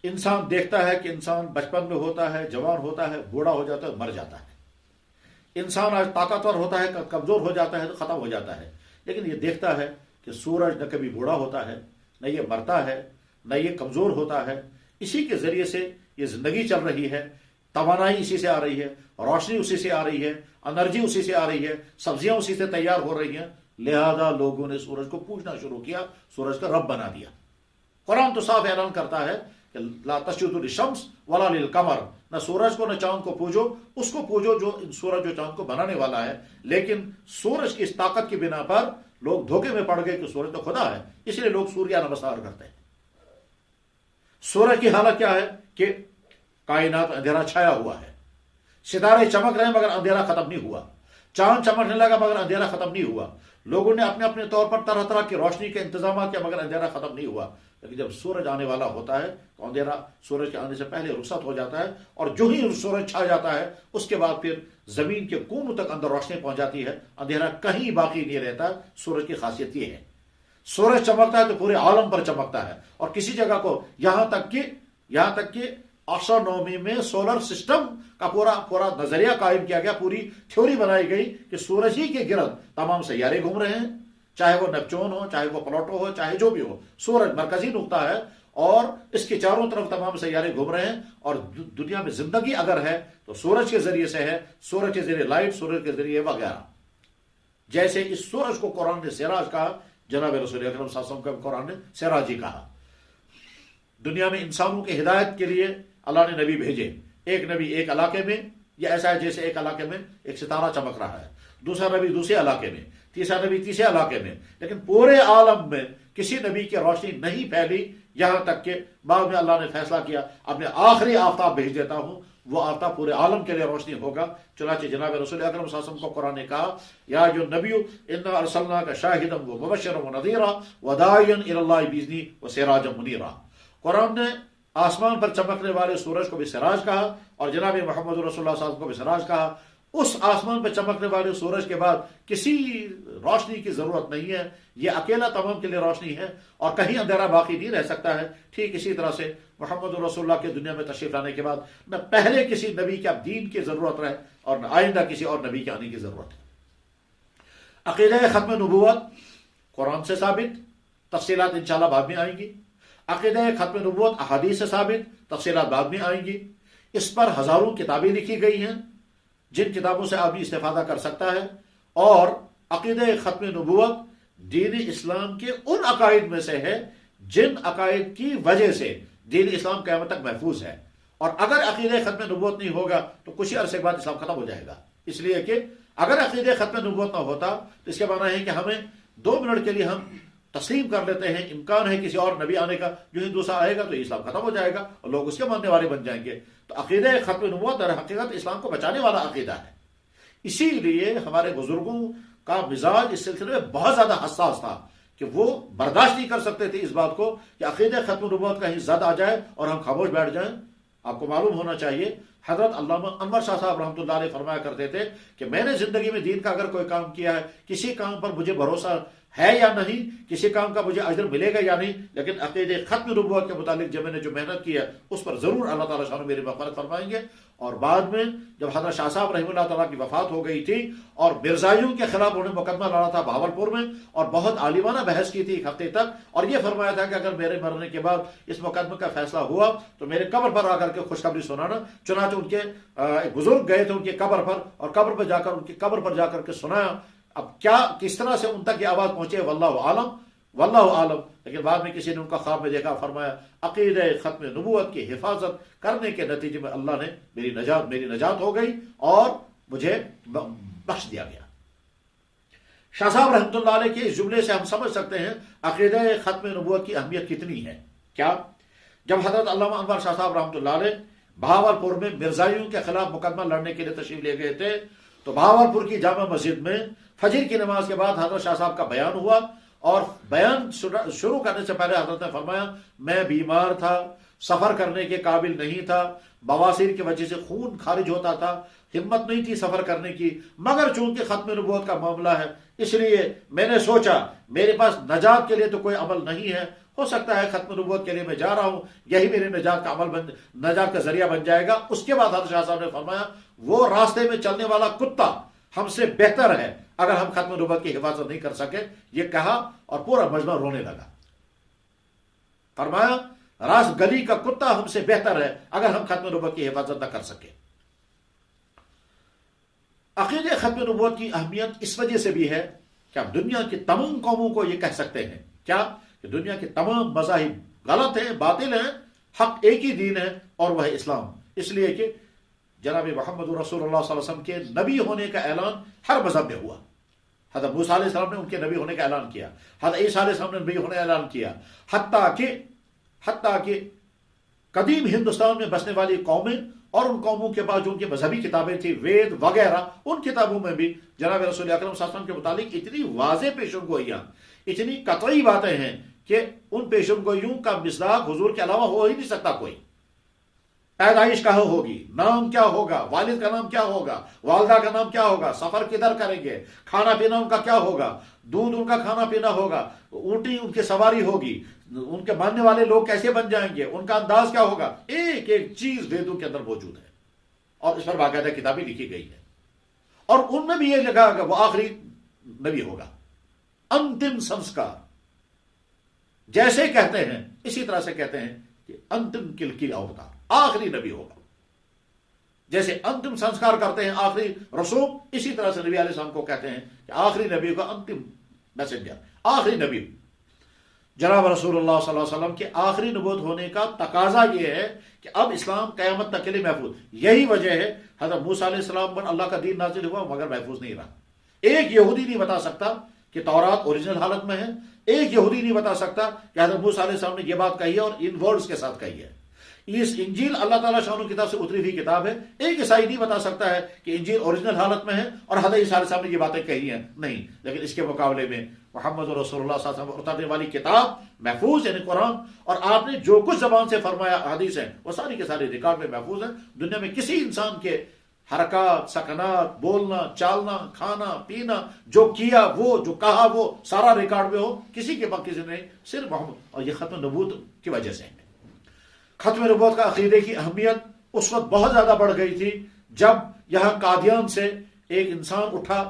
انسان دیکھتا ہے کہ انسان بچپن میں ہوتا ہے، جوان ہوتا ہے، بوڑھا ہو جاتا ہے، مر جاتا ہے۔ انسان آج طاقتور ہوتا ہے، کمزور ہو جاتا ہے تو ختم ہو جاتا ہے، لیکن یہ دیکھتا ہے کہ سورج نہ کبھی بوڑھا ہوتا ہے، نہ یہ مرتا ہے، نہ یہ کمزور ہوتا ہے، اسی کے ذریعے سے یہ زندگی چل رہی ہے، توانائی اسی سے آ رہی ہے، روشنی اسی سے آ رہی ہے، انرجی اسی سے آ رہی ہے، سبزیاں اسی سے تیار ہو رہی ہیں، لہذا لوگوں نے سورج کو پوجنا شروع کیا، سورج کا رب بنا دیا۔ قرآن تو صاف اعلان کرتا ہے کہ لا تسجدوا للشمس ولا للقمر، نہ سورج کو نہ چاند کو پوجو، اس کو پوجو جو سورج و چاند کو بنانے والا ہے۔ لیکن سورج کی اس طاقت کی بنا پر لوگ دھوکے میں پڑ گئے کہ سورج تو خدا ہے، اس لیے لوگ سوریہ نمسکار کرتے ہیں۔ سورج کی حالت کیا ہے کہ کائنات میں اندھیرا چھایا ہوا ہے، ستارے چمک رہے ہیں مگر اندھیرا ختم نہیں ہوا، چاند چمکنے لگا مگر اندھیرا ختم نہیں ہوا، لوگوں نے اپنے اپنے طور پر طرح طرح کی روشنی کے انتظامات کیا مگر اندھیرا ختم نہیں ہوا۔ لیکن جب سورج آنے والا ہوتا ہے تو اندھیرا سورج کے آنے سے پہلے رخصت ہو جاتا ہے، اور جو ہی سورج چھا جاتا ہے اس کے بعد پھر زمین کے کوم تک اندر روشنی پہنچ جاتی ہے، اندھیرا کہیں باقی نہیں رہتا۔ سورج کی خاصیت یہ ہے، سورج چمکتا ہے تو پورے عالم پر چمکتا ہے، اور کسی جگہ کو یہاں تک کہ ایسٹرونومی میں سولر سسٹم کا پورا نظریہ قائم کیا گیا، پوری تھیوری بنائی گئی کہ سورج ہی کے گرد تمام سیارے گھوم رہے ہیں، چاہے وہ نیپچون ہو، چاہے وہ پلوٹو ہو، چاہے جو بھی ہو، سورج مرکزی نقطہ ہے اور اس کے چاروں طرف تمام سیارے گھوم رہے ہیں، اور دنیا میں زندگی اگر ہے تو سورج کے ذریعے سے ہے، سورج کے ذریعے لائٹ، سورج کے ذریعے وغیرہ۔ جیسے اس سورج کو قرآن نے سراج کہا، جناب رسول اکرم صلی اللہ علیہ وسلم کو قرآن نے سراج ہی کہا۔ دنیا میں انسانوں کی ہدایت کے لیے اللہ نے نبی بھیجے، ایک نبی ایک علاقے میں، یہ ایسا ہے جیسے ایک علاقے میں ایک ستارہ چمک رہا ہے، دوسرا نبی دوسرے علاقے میں، تیسرا نبی تیسرے علاقے میں، لیکن پورے عالم میں کسی نبی کی روشنی نہیں پھیلی، یہاں تک کہ بعد میں اللہ نے فیصلہ کیا اپنے آخری آفتاب بھیج دیتا ہوں، وہ آفتاب پورے عالم کے لیے روشنی ہوگا۔ چنانچہ جناب رسول اکرم صلی اللہ علیہ وسلم کو قرآن نے کہا، یا جو نبی انا ارسلناک شاہدا ومبشرا ونذیرا وداعیا الی اللہ باذنہ وسراجا منیرا۔ قرآن نے آسمان پر چمکنے والے سورج کو بھی سراج کہا، اور جناب محمد رسول اللہ صلی اللہ علیہ وسلم کو بھی سراج کہا، اس آسمان پہ چمکنے والے سورج کے بعد کسی روشنی کی ضرورت نہیں ہے، یہ اکیلا تمام کے لیے روشنی ہے اور کہیں اندھیرا باقی نہیں رہ سکتا ہے۔ ٹھیک اسی طرح سے محمد رسول اللہ کے دنیا میں تشریف لانے کے بعد نہ پہلے کسی نبی کے اب دین کی ضرورت رہے اور نہ آئندہ کسی اور نبی کے آنے کی ضرورت ہے۔ عقیدہ ختم نبوت قرآن سے ثابت، تفصیلات انشاءاللہ بعد میں آئیں گی۔ عقیدہ ختم نبوت احادیث سے ثابت، تفصیلات بعد میں آئیں گی۔ اس پر ہزاروں کتابیں لکھی گئی ہیں جن کتابوں سے آدمی استفادہ کر سکتا ہے، اور عقیدہ ختم نبوت دین اسلام کے ان عقائد میں سے ہے جن عقائد کی وجہ سے دین اسلام قیامت تک محفوظ ہے، اور اگر عقیدہ ختم نبوت نہیں ہوگا تو کچھ ہی عرصے کے بعد اسلام ختم ہو جائے گا۔ اس لیے کہ اگر عقیدہ ختم نبوت نہ ہوتا تو اس کے معنی ہے کہ ہمیں 2 منٹ کے لیے ہم تسلیم کر لیتے ہیں امکان ہے کسی اور نبی آنے کا، جو ہی دوسرا آئے گا تو اسلام ختم ہو جائے گا اور لوگ اس کے ماننے والے بن جائیں گے۔ تو عقیدہ ختم نبوت در حقیقت اسلام کو بچانے والا عقیدہ ہے۔ اسی لیے ہمارے بزرگوں کا مزاج اس سلسلے میں بہت زیادہ حساس تھا کہ وہ برداشت نہیں کر سکتے تھے اس بات کو کہ عقیدہ ختم نبوت کہیں زد آ جائے اور ہم خاموش بیٹھ جائیں۔ آپ کو معلوم ہونا چاہیے حضرت علامہ انور شاہ صاحب رحمۃ اللہ علیہ فرمایا کرتے تھے کہ میں نے زندگی میں دین کا اگر کوئی کام کیا ہے، کسی کام پر مجھے بھروسہ ہے یا نہیں، کسی کام کا مجھے اجر ملے گا یا نہیں، لیکن عقیدہ ختم نبوت کے متعلق جب میں نے جو محنت کی ہے اس پر ضرور اللہ تعالیٰ شاہ میری مغفرت فرمائیں گے۔ اور بعد میں جب حضرت شاہ صاحب رحمہ اللہ تعالیٰ کی وفات ہو گئی تھی اور مرزائیوں کے خلاف انہوں نے مقدمہ لڑا تھا بہاولپور میں اور بہت عالمانہ بحث کی تھی 1 ہفتے تک، اور یہ فرمایا تھا کہ اگر میرے مرنے کے بعد اس مقدمے کا فیصلہ ہوا تو میرے قبر پر آ کر کے خوشخبری سنانا۔ چنانچہ ان کے ایک بزرگ گئے تھے ان کے قبر پر اور قبر پر جا کر ان کی قبر پر جا کر کے سنایا۔ اب کیا کس طرح سے ان تک یہ آواز پہنچے واللہ عالم، واللہ عالم، لیکن بعد میں کسی نے ان کا خواب میں دیکھا، فرمایا عقیدہ ختم نبوت کی حفاظت کرنے کے نتیجے میں اللہ نے میری نجات ہو گئی اور مجھے بخش دیا گیا۔ شاہ صاحب رحمۃ اللہ علیہ کے اس جملے سے ہم سمجھ سکتے ہیں عقیدہ ختم نبوت کی اہمیت کتنی ہے۔ کیا جب حضرت علامہ انور شاہ صاحب رحمۃ اللہ علیہ بہاولپور میں مرزائیوں کے خلاف مقدمہ لڑنے کے لیے تشریف لے گئے تھے تو بہاولپور کی جامع مسجد میں فجر کی نماز کے بعد حضرت شاہ صاحب کا بیان ہوا، اور بیان شروع کرنے سے پہلے حضرت نے فرمایا میں بیمار تھا، سفر کرنے کے قابل نہیں تھا، بواسیر کی وجہ سے خون خارج ہوتا تھا، ہمت نہیں تھی سفر کرنے کی، مگر چونکہ ختم نبوت کا معاملہ ہے اس لیے میں نے سوچا میرے پاس نجات کے لیے تو کوئی عمل نہیں ہے، ہو سکتا ہے ختم نبوت کے لیے میں جا رہا ہوں، یہی میرے نجات کا نجات کا ذریعہ بن جائے گا۔ اس کے بعد حضرت شاہ صاحب نے فرمایا وہ راستے میں چلنے والا کتا ہم سے بہتر ہے اگر ہم ختم نبوت کی حفاظت نہیں کر سکے، یہ کہا اور پورا مجمع رونے لگا۔ فرمایا راست گلی کا کتا ہم سے بہتر ہے اگر ہم ختم نبوت کی حفاظت نہ کر سکے۔ عقیدہ ختم نبوت کی اہمیت اس وجہ سے بھی ہے کہ آپ دنیا کی تمام قوموں کو یہ کہہ سکتے ہیں کیا کہ دنیا کے تمام مذاہب غلط ہیں، باطل ہیں، حق ایک ہی دین ہے اور وہ ہے اسلام۔ اس لیے کہ جناب محمد رسول اللہ صلی اللہ علیہ وسلم کے نبی ہونے کا اعلان ہر مذہب میں ہوا۔ حضرت موسیٰ علیہ السلام نے ان کے نبی ہونے کا اعلان کیا، حضرت عیسیٰ علیہ السلام نے نبی ہونے کا اعلان کیا، حتیٰ کہ قدیم ہندوستان میں بسنے والی قومیں اور ان قوموں کے پاس جو ان کی مذہبی کتابیں تھیں وید وغیرہ، ان کتابوں میں بھی جناب رسول اکرم صلی اللہ علیہ وسلم کے متعلق اتنی واضح پیشن گوئیاں، اتنی قطعی باتیں ہیں کہ ان پیشن گوئیوں کا مصداق حضور کے علاوہ ہو ہی نہیں سکتا کوئی۔ پیدائش کہاں ہوگی، نام کیا ہوگا، والد کا نام کیا ہوگا، والدہ کا نام کیا ہوگا، سفر کدھر کریں گے، کھانا پینا ان کا کیا ہوگا، دودھ ان کا کھانا پینا ہوگا، اونٹی ان کی سواری ہوگی، ان کے ماننے والے لوگ کیسے بن جائیں گے، ان کا انداز کیا ہوگا، ایک ایک چیز ویدوں کے اندر موجود ہے اور اس پر باقاعدہ کتابیں لکھی گئی ہے۔ اور ان میں بھی یہ لکھا کہ وہ آخری نبی ہوگا، انتم سنسکار، جیسے کہتے ہیں اسی طرح سے کہتے ہیں کہ انتم کل اوتار، آخری نبی ہوگا۔ جیسے انتم سنسکار کرتے ہیں آخری رسوم، اسی طرح سے نبی علیہ السلام کو کہتے ہیں کہ آخری نبی ہوگا، انتم میسنجر، آخری نبی۔ جناب رسول اللہ صلی اللہ علیہ وسلم کے آخری نبوت ہونے کا تقاضا یہ ہے کہ اب اسلام قیامت تک کے لیے محفوظ۔ یہی وجہ ہے حضرت موسیٰ علیہ السلام پر اللہ کا دین نازل ہوا مگر محفوظ نہیں رہا۔ ایک یہودی نہیں بتا سکتا کہ تورات اوریجنل حالت میں ہے، ایک یہودی نہیں بتا سکتا کہ حضرت موسیٰ علیہ السلام نے یہ بات کہی ہے اور ان ورڈز کے ساتھ کہی ہے۔ اس انجیل اللہ تعالیٰ شان کتاب سے اتری ہوئی کتاب ہے، ایک عیسائی نہیں بتا سکتا ہے کہ انجیل اوریجنل حالت میں ہے اور حضرت عیسیٰ علیہ السلام نے یہ باتیں کہی ہیں، نہیں۔ لیکن اس کے مقابلے میں محمد رسول اللہ صلی اللہ علیہ وسلم اترنے والی کتاب محفوظ یعنی قرآن، اور آپ نے جو کچھ زبان سے فرمایا حدیث ہیں وہ ساری کے سارے ریکارڈ میں محفوظ ہیں۔ دنیا میں کسی انسان کے حرکات، سکنات، بولنا، چالنا، کھانا، پینا، جو کیا وہ، جو کہا وہ، سارا ریکارڈ میں ہو، کسی کے پاس کسی نہیں، صرف محمد. اور یہ ختم نبوت کی وجہ سے ہے. ختم نبوت کا عقیدے کی اہمیت اس وقت بہت زیادہ بڑھ گئی تھی جب یہاں قادیان سے ایک انسان اٹھا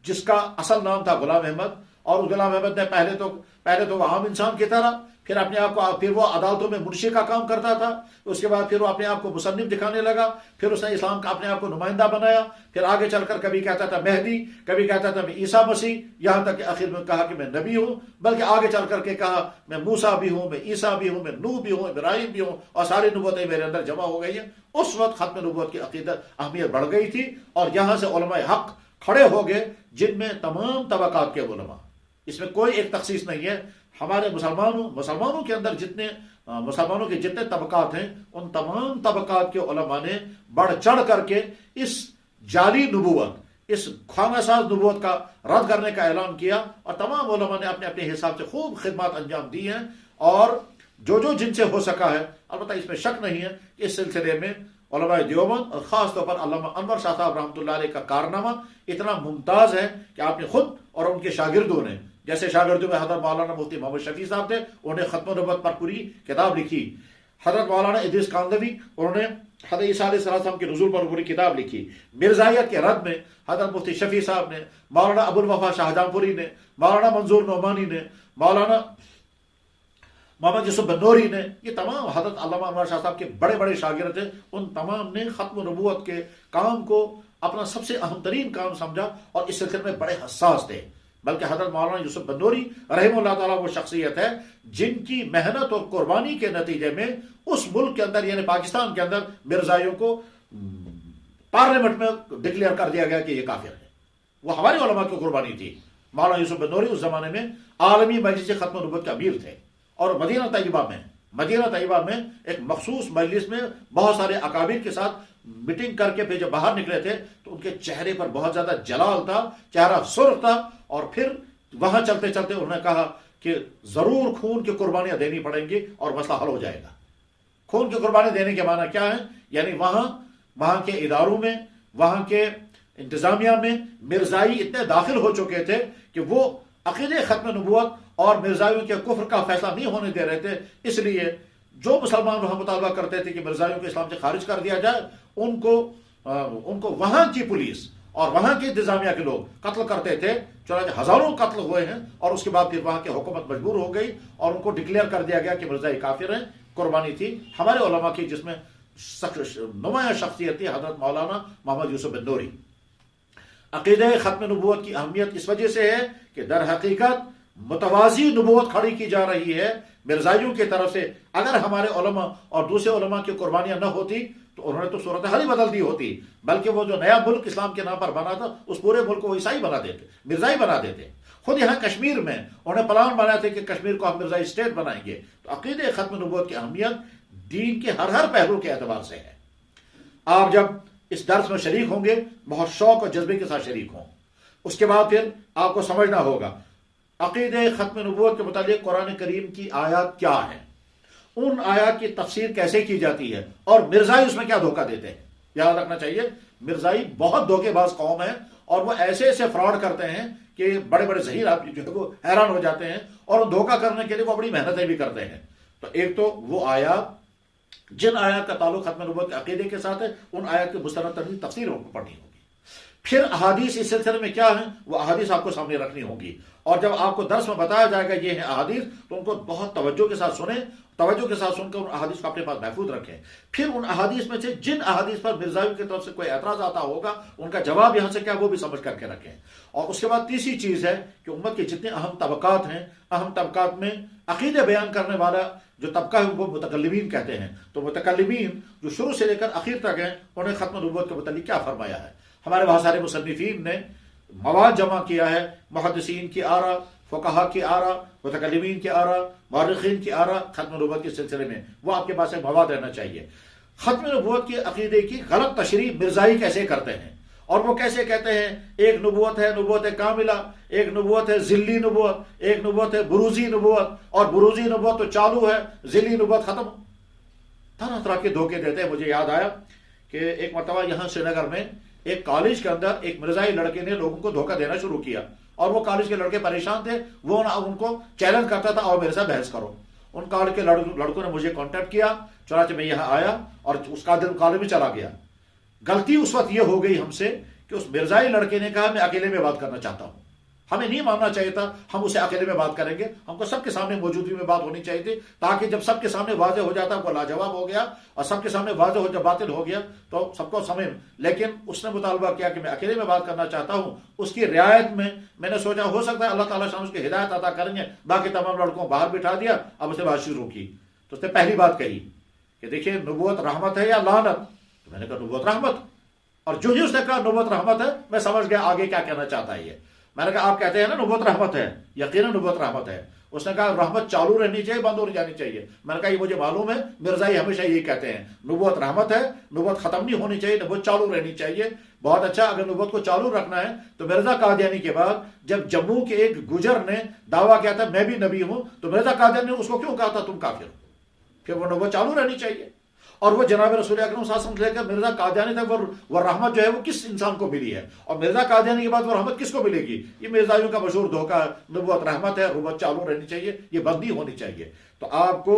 جس کا اصل نام تھا غلام احمد. اور غلام احمد نے پہلے تو وہ عام انسان کی طرح، پھر اپنے آپ کو، پھر وہ عدالتوں میں منشی کا کام کرتا تھا. اس کے بعد پھر وہ اپنے آپ کو مصنف دکھانے لگا. پھر اس نے اسلام کا اپنے آپ کو نمائندہ بنایا. پھر آگے چل کر کبھی کہتا تھا مہدی، کبھی کہتا تھا میں عیسیٰ مسیح، یہاں تک کہ آخر میں کہا کہ میں نبی ہوں. بلکہ آگے چل کر کے کہا میں موسیٰ بھی ہوں، میں عیسیٰ بھی ہوں، میں نوح بھی ہوں، ابراہیم بھی ہوں، اور ساری نبوتیں میرے اندر جمع ہو گئی ہیں. اس وقت ختم نبوت کی عقیدت اہمیت بڑھ گئی تھی. اور یہاں سے علماء حق کھڑے ہو گئے جن میں تمام طبقات کے علماء، اس میں کوئی ایک تخصیص نہیں ہے. ہمارے مسلمانوں کے اندر مسلمانوں کے جتنے طبقات ہیں ان تمام طبقات کے علماء نے بڑھ چڑھ کر کے اس جعلی نبوت، اس خانہ ساز نبوت کا رد کرنے کا اعلان کیا. اور تمام علماء نے اپنے اپنے حساب سے خوب خدمات انجام دی ہیں. اور جو جن سے ہو سکا ہے، البتہ اس میں شک نہیں ہے کہ اس سلسلے میں علماء دیوبند اور خاص طور پر علامہ انور شاہ صاحب رحمۃ اللہ علیہ کا کارنامہ اتنا ممتاز ہے کہ آپ نے خود اور ان کے شاگردوں نے، جیسے شاگردوں میں حضرت مولانا مفتی محمد شفیع صاحب تھے، انہوں نے ختم نبوت پر پوری کتاب لکھی. حضرت مولانا ادریس کاندھوی، انہوں نے حضرت عیسیٰ علیہ السلام کے نزول پر پوری کتاب لکھی. مرزائیت کے رد میں حضرت مفتی شفیع صاحب نے، مولانا ابو الوفا شاہجہاں پوری نے، مولانا منظور نعمانی نے، مولانا محمد یوسف بنوری نے، یہ تمام حضرت علامہ انور شاہ صاحب کے بڑے بڑے شاگرد تھے. ان تمام نے ختم نبوت کے کام کو اپنا سب سے اہم ترین کام سمجھا اور اس سلسلے میں بڑے حساس تھے. بلکہ حضرت مولانا یوسف بنوری رحمہ اللہ تعالیٰ وہ شخصیت ہے جن کی محنت اور قربانی کے نتیجے میں اس ملک کے اندر یعنی پاکستان کے اندر مرزائیوں کو پارلیمنٹ میں ڈکلیئر کر دیا گیا کہ یہ کافر ہے. وہ ہمارے علماء کی قربانی تھی. مولانا یوسف بنوری اس زمانے میں عالمی مجلس ختم نبوت کے امیر تھے. اور مدینہ طیبہ میں ایک مخصوص مجلس میں بہت سارے اکابر کے ساتھ میٹنگ کر کے پھر جب باہر نکلے تھے تو ان کے چہرے پر بہت زیادہ جلال تھا، چہرہ سرخ تھا. اور پھر وہاں چلتے چلتے انہوں نے کہا کہ ضرور خون کی قربانیاں دینی پڑیں گی اور مسئلہ حل ہو جائے گا. خون کی قربانی دینے کے معنی کیا ہے؟ یعنی وہاں کے اداروں میں، وہاں کے انتظامیہ میں مرزائی اتنے داخل ہو چکے تھے کہ وہ عقیدے ختم نبوت اور مرزائیوں کے کفر کا فیصلہ نہیں ہونے دے رہے تھے. اس لیے جو مسلمان وہاں مطالبہ کرتے تھے کہ مرزائیوں کو اسلام سے خارج کر دیا جائے، ان کو وہاں کی پولیس اور وہاں کی انتظامیہ کے لوگ قتل کرتے تھے. چنانچہ ہزاروں قتل ہوئے ہیں. اور اس کے بعد پھر وہاں کی حکومت مجبور ہو گئی اور ان کو ڈکلیئر کر دیا گیا کہ مرزائی کافر ہیں. قربانی تھی ہمارے علماء کی جس میں نمایاں شخصیت تھی حضرت مولانا محمد یوسف بنوری. عقیدہ ختم نبوت کی اہمیت اس وجہ سے ہے کہ در حقیقت متوازی نبوت کھڑی کی جا رہی ہے مرزائیوں کی طرف سے. اگر ہمارے علماء اور دوسرے علماء کی قربانیاں نہ ہوتی تو انہوں نے تو صورتحال ہی بدل دی ہوتی. بلکہ وہ جو نیا ملک اسلام کے نام پر بنا تھا اس پورے ملک کو عیسائی بنا دیتے، مرزائی بنا دیتے. خود یہاں کشمیر میں انہوں نے پلان بنایا تھا کہ کشمیر کو ہم مرزائی اسٹیٹ بنائیں گے. تو عقیدہ ختم نبوت کی اہمیت دین کے ہر پہلو کے اعتبار سے ہے. آپ جب اس درس میں شریک ہوں گے بہت شوق اور جذبے کے ساتھ شریک ہوں. اس کے بعد پھر آپ کو سمجھنا ہوگا عقیدہ ختم نبوت کے متعلق قرآن کریم کی آیات کیا ہیں، ان آیات کی تفسیر کیسے کی جاتی ہے اور مرزائی اس میں کیا دھوکہ دیتے ہیں. یاد رکھنا چاہیے مرزائی بہت دھوکے باز قوم ہے اور وہ ایسے فراڈ کرتے ہیں کہ بڑے بڑے ظہیر آپ جو ہے وہ حیران ہو جاتے ہیں. اور دھوکہ کرنے کے لیے وہ بڑی محنتیں بھی کرتے ہیں. تو ایک تو وہ آیات جن آیات کا تعلق ختم نبوت کے عقیدے کے ساتھ ہے ان آیات کی مستند تفسیر پڑھنی ہوگی. پھر احادیث اس سلسلے میں کیا ہیں وہ احادیث آپ کو سامنے رکھنی ہوگی. اور جب آپ کو درس میں بتایا جائے گا یہ ہیں احادیث تو ان کو بہت توجہ کے ساتھ سنیں، توجہ کے ساتھ سن کر ان احادیث کو اپنے پاس محفوظ رکھیں. پھر ان احادیث میں سے جن احادیث پر مرزائیوں کی طرف سے کوئی اعتراض آتا ہوگا ان کا جواب یہاں سے کیا وہ بھی سمجھ کر کے رکھیں. اور اس کے بعد تیسری چیز ہے کہ امت کے جتنے اہم طبقات ہیں، اہم طبقات میں عقیدے بیان کرنے والا جو طبقہ ہے وہ متکلمین کہتے ہیں. تو متکلمین جو شروع سے لے کر آخر تک ہیں انہیں ختم نبوت کے متعلق کیا فرمایا ہے. ہمارے بہت سارے مصنفین نے مواد جمع کیا ہے، محدثین کی آراء، فقہا کی آراء، متکلمین کی آراء، مورخین کی آراء ختم نبوت کے سلسلے میں. وہ آپ کے پاس ایک مواد رہنا چاہیے. ختم نبوت کے عقیدے کی غلط تشریح مرزائی کیسے کرتے ہیں اور وہ کیسے کہتے ہیں ایک نبوت ہے نبوت کاملہ، ایک نبوت ہے ذلی نبوت، ایک نبوت ہے بروزی نبوت، اور بروزی نبوت تو چالو ہے، ذلی نبوت ختم. طرح طرح کے دھوکے دیتے ہیں. مجھے یاد آیا کہ ایک مرتبہ یہاں سری نگر میں ایک کالج کے اندر ایک مرزائی لڑکے نے لوگوں کو دھوکہ دینا شروع کیا، اور وہ کالج کے لڑکے پریشان تھے، وہ ان کو چیلنج کرتا تھا اور میرے ساتھ بحث کرو۔ ان کالج کے لڑکوں نے مجھے کانٹیکٹ کیا، چنانچہ میں یہاں آیا اور اس کالج میں چلا گیا۔ غلطی اس وقت یہ ہو گئی ہم سے کہ اس مرزائی لڑکے نے کہا میں اکیلے میں بات کرنا چاہتا ہوں۔ ہمیں نہیں ماننا چاہیے تھا، ہم اسے اکیلے میں بات کریں گے، ہم کو سب کے سامنے موجودگی میں بات ہونی چاہیے تھی، تاکہ جب سب کے سامنے واضح ہو جاتا وہ لاجواب ہو گیا، اور سب کے سامنے واضح ہو جب باطل ہو گیا تو سب کو سمجھ۔ لیکن اس نے مطالبہ کیا کہ میں اکیلے میں بات کرنا چاہتا ہوں، اس کی رعایت میں نے سوچا ہو سکتا ہے اللہ تعالیٰ شان اس کی ہدایت عطا کریں گے، باقی تمام لڑکوں کو باہر بٹھا دیا، اب اسے بات شروع کی۔ تو اس نے پہلی بات کہی کہ دیکھیے نبوت رحمت ہے یا لعنت؟ تو میں نے کہا نبوت رحمت، اور جو ہی اس نے کہا نبوت رحمت ہے میں سمجھ گیا آگے کیا کہنا چاہتا ہے یہ۔ میں نے کہا آپ کہتے ہیں نا نبوت رحمت ہے، یقیناً نبوت رحمت ہے۔ اس نے کہا رحمت چالو رہنی چاہیے، بند ہو جانی چاہیے۔ میں نے کہا یہ مجھے معلوم ہے، مرزائی ہمیشہ یہی کہتے ہیں نبوت رحمت ہے، نبوت ختم نہیں ہونی چاہیے، نبوت چالو رہنی چاہیے۔ بہت اچھا، اگر نبوت کو چالو رکھنا ہے تو مرزا قادیانی کے بعد جب جموں کے ایک گجر نے دعویٰ کیا تھا میں بھی نبی ہوں، تو مرزا قادیانی نے اس کو کیوں کہا تھا تم کافر ہو؟ پھر وہ نبوت چالو رہنی چاہیے۔ اور وہ جناب رسول اکرم صلی اللہ علیہ وسلم لے کر مرزا قادیانی تک وہ رحمت جو ہے وہ کس انسان کو ملی ہے، اور مرزا قادیانی کے بعد وہ رحمت کس کو ملے گی؟ یہ مرزائیوں کا مشہور دھوکہ، نبوت رحمت ہے، نبوت چالو رہنی چاہیے، یہ بندی ہونی چاہیے۔ تو آپ کو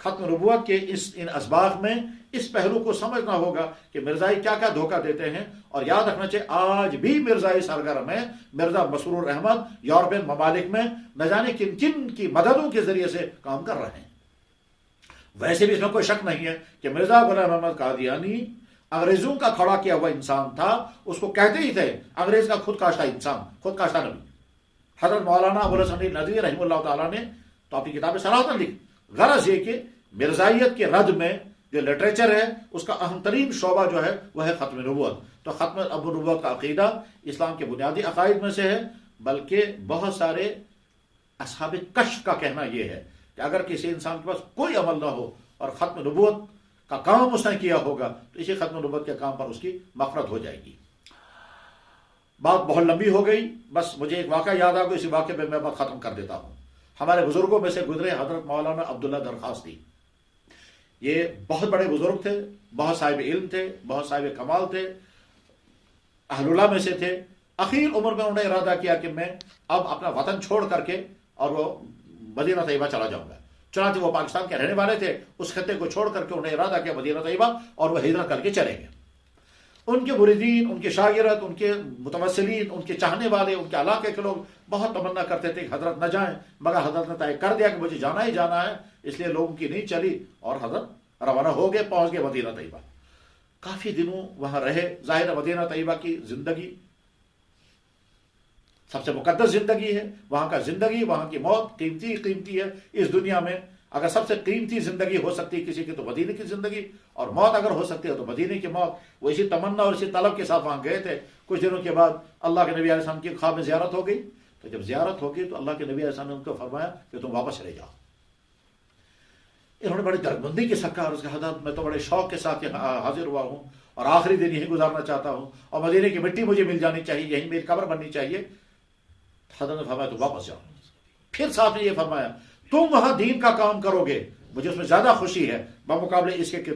ختم نبوت کے ان اسباق میں اس پہلو کو سمجھنا ہوگا کہ مرزائی کیا کیا دھوکہ دیتے ہیں، اور یاد رکھنا چاہیے آج بھی مرزائی سرگرم ہے۔ مرزا مسرور احمد یورپین ممالک میں نہ جانے کن کن کی مددوں کے ذریعے سے کام کر رہے ہیں۔ ویسے بھی اس میں کوئی شک نہیں ہے کہ مرزا غلام محمد قادیانی انگریزوں کا کھڑا کیا ہوا انسان تھا، اس کو کہتے ہی تھے انگریز کا خود کاشتہ انسان، خود کاشتہ نبی۔ حضرت مولانا ابوالحسن ندوی رحمہ اللہ تعالیٰ نے تو اپنی کتاب صراحتاً لکھی، غرض یہ کہ مرزائیت کے رد میں جو لٹریچر ہے اس کا اہم ترین شعبہ جو ہے وہ ہے ختم نبوت۔ تو ختم نبوت کا عقیدہ اسلام کے بنیادی عقائد میں سے ہے، بلکہ بہت سارے اصحاب کشف کا کہنا یہ ہے کہ اگر کسی انسان کے پاس کوئی عمل نہ ہو اور ختم نبوت کا کام اس نے کیا ہوگا تو اسی ختم نبوت کے کام پر اس کی مغفرت ہو جائے گی۔ بات بہت لمبی ہو گئی، بس مجھے ایک واقعہ یاد آ گیا، اسی واقعے پہ میں بات ختم کر دیتا ہوں۔ ہمارے بزرگوں میں سے گزرے حضرت مولانا عبداللہ درخواستی، یہ بہت بڑے بزرگ تھے، بہت صاحب علم تھے، بہت صاحب کمال تھے، اہل اللہ میں سے تھے۔ اخیر عمر میں انہوں نے ارادہ کیا کہ میں اب اپنا وطن چھوڑ کر کے اور وہ مدینہ طیبہ چلا جاؤں گا۔ چنانچہ وہ پاکستان کے رہنے والے تھے، اس خطے کو چھوڑ کر کے انہیں ارادہ کیا مدینہ طیبہ، اور وہ ہجرت کر کے چلے گئے۔ ان کے مریدین، ان کے شاگرد، ان کے متوسلین، ان کے چاہنے والے، ان کے علاقے کے لوگ بہت تمنا کرتے تھے کہ حضرت نہ جائیں، مگر حضرت نے طے کر دیا کہ مجھے جانا ہی جانا ہے، اس لیے لوگوں کی نہیں چلی اور حضرت روانہ ہو گئے، پہنچ گئے مدینہ طیبہ۔ کافی دنوں وہاں رہے۔ ظاہر مدینہ طیبہ کی زندگی سب سے مقدس زندگی ہے، وہاں کا زندگی، وہاں کی موت قیمتی ہے۔ اس دنیا میں اگر سب سے قیمتی زندگی ہو سکتی کسی کی تو مدینے کی زندگی، اور موت اگر ہو سکتی ہے تو مدینے کی موت۔ وہ اسی تمنا اور اسی طلب کے ساتھ وہاں گئے تھے۔ کچھ دنوں کے بعد اللہ کے نبی علیہ السلام کی خواب میں زیارت ہو گئی، تو جب زیارت ہوگی تو اللہ کے نبی علیہ السلام نے ان کو فرمایا کہ تم واپس چلے جاؤ۔ انہوں نے بڑی دربندی کے ساتھ کہا، اور اس کے حضرت میں تو بڑے شوق کے ساتھ یہاں حاضر ہوا ہوں اور آخری دن یہی گزارنا چاہتا ہوں، اور مدینے کی مٹی مجھے مل جانی چاہیے، یہی میری قبر بننی چاہیے۔ حضرت نے فرمایا تم واپس جاؤ۔ پھر صاحب نے یہ فرمایا تم وہاں دین کا کام کرو گے، مجھے اس میں زیادہ خوشی ہے بمقابلے اس کے کہ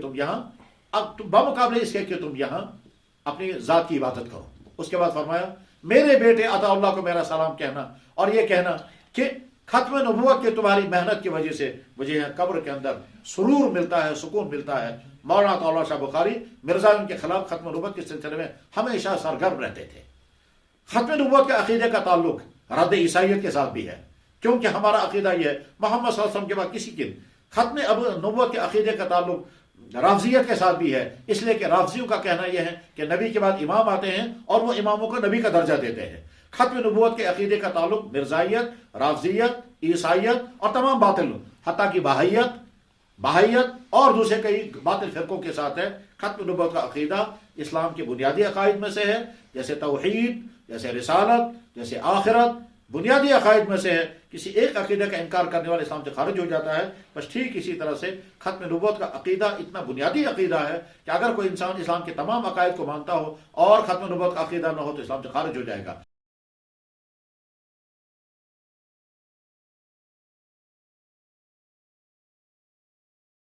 تم یہاں اپنی ذات کی عبادت کرو۔ اس کے بعد فرمایا میرے بیٹے عطا اللہ کو میرا سلام کہنا، اور یہ کہنا کہ ختم نبوت کے تمہاری محنت کی وجہ سے مجھے یہاں قبر کے اندر سرور ملتا ہے، سکون ملتا ہے۔ مولانا عطا اللہ شاہ بخاری مرزا ان کے خلاف ختم نبوت کے سلسلے میں ہمیشہ سرگرم رہتے تھے۔ ختم نبوت کے عقیدے کا تعلق رد عیسائیت کے ساتھ بھی ہے، کیونکہ ہمارا عقیدہ یہ ہے محمد صلی اللہ علیہ وسلم کے بعد کسی کے ختم نبوت کے عقیدے کا تعلق رافضیت کے ساتھ بھی ہے، اس لیے کہ رافضیوں کا کہنا یہ ہے کہ نبی کے بعد امام آتے ہیں اور وہ اماموں کو نبی کا درجہ دیتے ہیں۔ ختم نبوت کے عقیدے کا تعلق مرزائیت، رافضیت، عیسائیت اور تمام باطل، حتیٰ کہ بہائیت اور دوسرے کئی باطل فرقوں کے ساتھ ہے۔ ختم نبوت کا عقیدہ اسلام کے بنیادی عقائد میں سے ہے، جیسے توحید، جیسے رسالت، جیسے آخرت، بنیادی عقائد میں سے ہے۔ کسی ایک عقیدے کا انکار کرنے والا اسلام سے خارج ہو جاتا ہے۔ بس ٹھیک اسی طرح سے ختم نبوت کا عقیدہ اتنا بنیادی عقیدہ ہے کہ اگر کوئی انسان اسلام کے تمام عقائد کو مانتا ہو اور ختم نبوت کا عقیدہ نہ ہو تو اسلام سے خارج ہو جائے گا۔